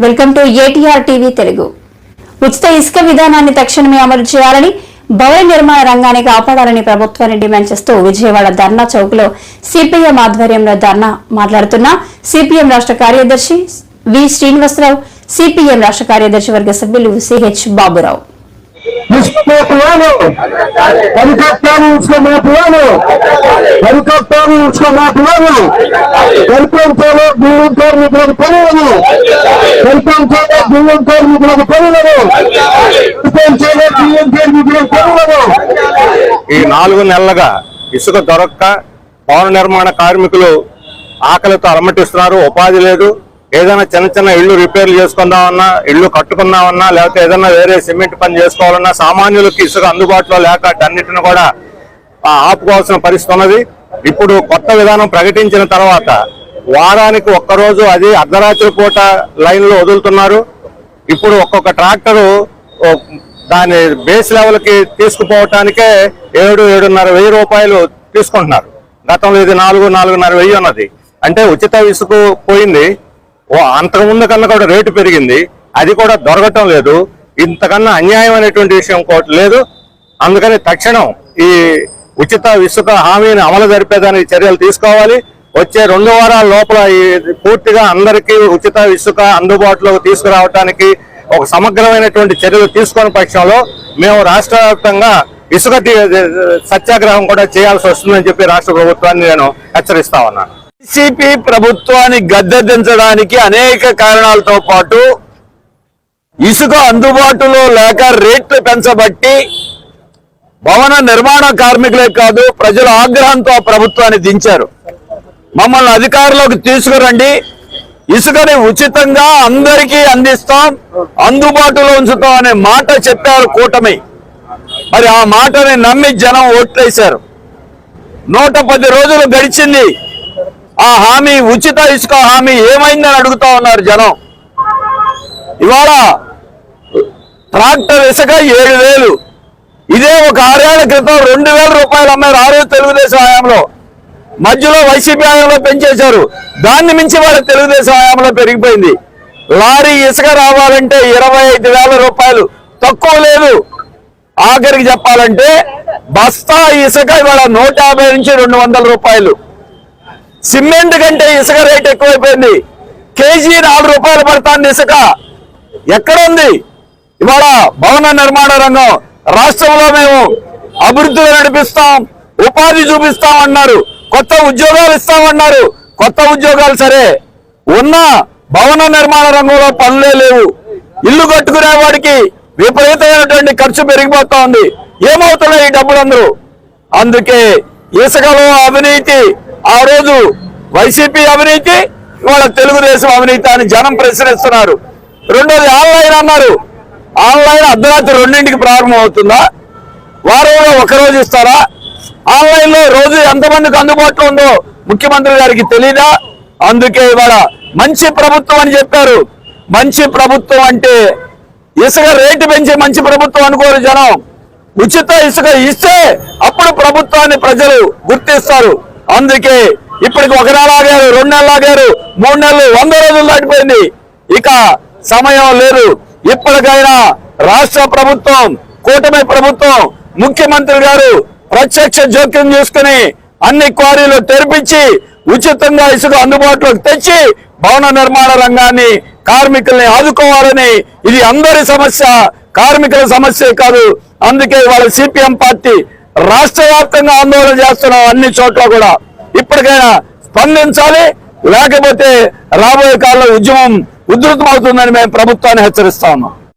Welcome to ATR TV Telugu. ఉచిత ఇసుక విధానాన్ని తక్షణమే అమలు చేయాలని, భవన నిర్మాణ రంగాన్ని కాపాడాలని ప్రభుత్వాన్ని డిమాండ్ చేస్తూ విజయవాడ ధర్నా చౌక్ లో సిపిఎం ఆధ్వర్యంలో ధర్నా మాట్లాడుతున్న సిపిఎం రాష్ట్ర కార్యదర్శి వి శ్రీనివాసరావు, సిపిఎం రాష్ట్ర కార్యదర్శి వర్గ సభ్యులు సిహెచ్ బాబురావు. ఈ 4 నెలలుగా ఇసుక దొరక్క భవన నిర్మాణ కార్మికులు ఆకలితో అలమటిస్తున్నారు. ఉపాధి లేదు. ఏదైనా చిన్న చిన్న ఇళ్లు రిపేర్లు చేసుకుందామన్నా, ఇళ్లు కట్టుకుందామన్నా, లేకపోతే ఏదైనా వేరే సిమెంట్ పని చేసుకోవాలన్నా సామాన్యులకి ఇసుక అందుబాటులో లేక అన్నిటిని కూడా ఆపుకోవాల్సిన పరిస్థితి ఉన్నది. ఇప్పుడు కొత్త విధానం ప్రకటించిన తర్వాత వారానికి ఒక్కరోజు అది అర్ధరాత్రి పూట లైన్లో వదులుతున్నారు. ఇప్పుడు ఒక్కొక్క ట్రాక్టరు దాని బేస్ లెవెల్కి తీసుకుపోవటానికే 7,500 వెయ్యి రూపాయలు తీసుకుంటున్నారు. గతంలో ఇది 4,500 వెయ్యి ఉన్నది. అంటే ఉచిత ఇసుక పోయింది. అంతకుముందు కన్నా కూడా రేటు పెరిగింది. అది కూడా దొరకటం లేదు. ఇంతకన్నా అన్యాయం అనేటువంటి విషయం కోటి లేదు. అందుకని తక్షణం ఈ ఉచిత ఇసుక హామీని అమలు జరిపేదానికి చర్యలు తీసుకోవాలి. వచ్చే 2 వారాల లోపల పూర్తిగా అందరికీ ఉచిత ఇసుక అందుబాటులోకి తీసుకురావడానికి ఒక సమగ్రమైనటువంటి చర్యలు తీసుకునే పక్షంలో మేము రాష్ట్ర వ్యాప్తంగా ఇసుక సత్యాగ్రహం కూడా చేయాల్సి వస్తుందని చెప్పి రాష్ట్ర ప్రభుత్వాన్ని నేను హెచ్చరిస్తా ఉన్నాను. వైసీపీ ప్రభుత్వాన్ని గద్దెదించడానికి అనేక కారణాలతో పాటు ఇసుక అందుబాటులో లేక రేట్లు పెంచబట్టి భవన నిర్మాణ కార్మికులే కాదు ప్రజల ఆగ్రహంతో ప్రభుత్వాన్ని దించారు. మమ్మల్ని అధికారంలోకి తీసుకురండి, ఇసుకని ఉచితంగా అందరికీ అందిస్తాం, అందుబాటులో ఉంచుతాం అనే మాట చెప్పారు కూటమి. మరి ఆ మాటని నమ్మి జనం ఓట్లేశారు. 110 రోజులు గడిచింది. ఆ హామీ, ఉచిత ఇసుక హామీ ఏమైందని అడుగుతా ఉన్నారు జనం. ఇవాళ ట్రాక్టర్ ఇసుక 7,000. ఇదే ఒక 6 ఏళ్ల క్రితం 2,000 రూపాయలు అమ్మారు. ఆ రోజు తెలుగుదేశం హయాంలో. మధ్యలో వైసీపీ హయాంలో పెంచేశారు. దాన్ని మించి వాళ్ళ తెలుగుదేశం హయాంలో పెరిగిపోయింది. లారీ ఇసుక రావాలంటే 25,000 రూపాయలు, తక్కువ లేదు. ఆఖరికి చెప్పాలంటే బస్తా ఇసుక ఇవాళ 150 నుంచి 200 రూపాయలు. సిమెంట్ కంటే ఇసుక రేట్ ఎక్కువైపోయింది. కేజీ 4 రూపాయలు పడుతుంది ఇసుక. ఎక్కడుంది ఇవాళ భవన నిర్మాణ రంగం? రాష్ట్రంలో మేము అభివృద్ధిలో నడిపిస్తాం, ఉపాధి చూపిస్తామన్నారు, కొత్త ఉద్యోగాలు ఇస్తామన్నారు. కొత్త ఉద్యోగాలు సరే, ఉన్న భవన నిర్మాణ రంగంలో పనులే లేవు. ఇల్లు కట్టుకునే వాడికి విపరీతమైనటువంటి ఖర్చు పెరిగిపోతా ఉంది. ఏమవుతున్నాయి ఈ డబ్బులందరూ? అందుకే ఇసుకలో అవినీతి, ఆ రోజు వైసీపీ అవినీతి, ఇవాళ తెలుగుదేశం అవినీతి అని జనం ప్రశ్నిస్తున్నారు. రెండోది ఆన్లైన్ అన్నారు. ఆన్లైన్ అర్ధరాత్రి 2ంటికి ప్రారంభం అవుతుందా? వారంలో 1 రోజు ఇస్తారా? ఆన్లైన్లో రోజు ఎంతమందికి అందుబాటులో ఉందో ముఖ్యమంత్రి గారికి తెలీదా? అందుకే ఇవాళ మంచి ప్రభుత్వం అని చెప్పారు. మంచి ప్రభుత్వం అంటే ఇసుక రేటు పెంచి మంచి ప్రభుత్వం అనుకోరు జనం. ఉచిత ఇసుక ఇస్తే అప్పుడు ప్రభుత్వాన్ని ప్రజలు గుర్తిస్తారు. అందుకే ఇప్పటికి 1 నెల ఆగారు, 2 నెలలు ఆగారు, 3 నెలలు, 100 రోజులు దాటిపోయింది. ఇక సమయం లేదు. ఇప్పటికైనా రాష్ట్ర ప్రభుత్వం, కూటమి ప్రభుత్వం, ముఖ్యమంత్రి గారు ప్రత్యక్ష జోక్యం చేసుకుని అన్ని క్వారీలు తెరిపించి ఉచితంగా ఇసుక అందుబాటులోకి తెచ్చి భవన నిర్మాణ రంగాన్ని, కార్మికుల్ని ఆదుకోవాలని. ఇది అందరి సమస్య, కార్మికుల సమస్య కాదు. అందుకే ఇవాళ సిపిఎం పార్టీ రాష్ట్ర వ్యాప్తంగా ఆందోళన చేస్తున్నాం. అన్ని చోట్ల కూడా ఇప్పటికైనా స్పందించాలి, లేకపోతే రాబోయే కాలంలో ఉద్యమం ఉధృతమవుతుందని మేము ప్రభుత్వాన్ని హెచ్చరిస్తా ఉన్నాం.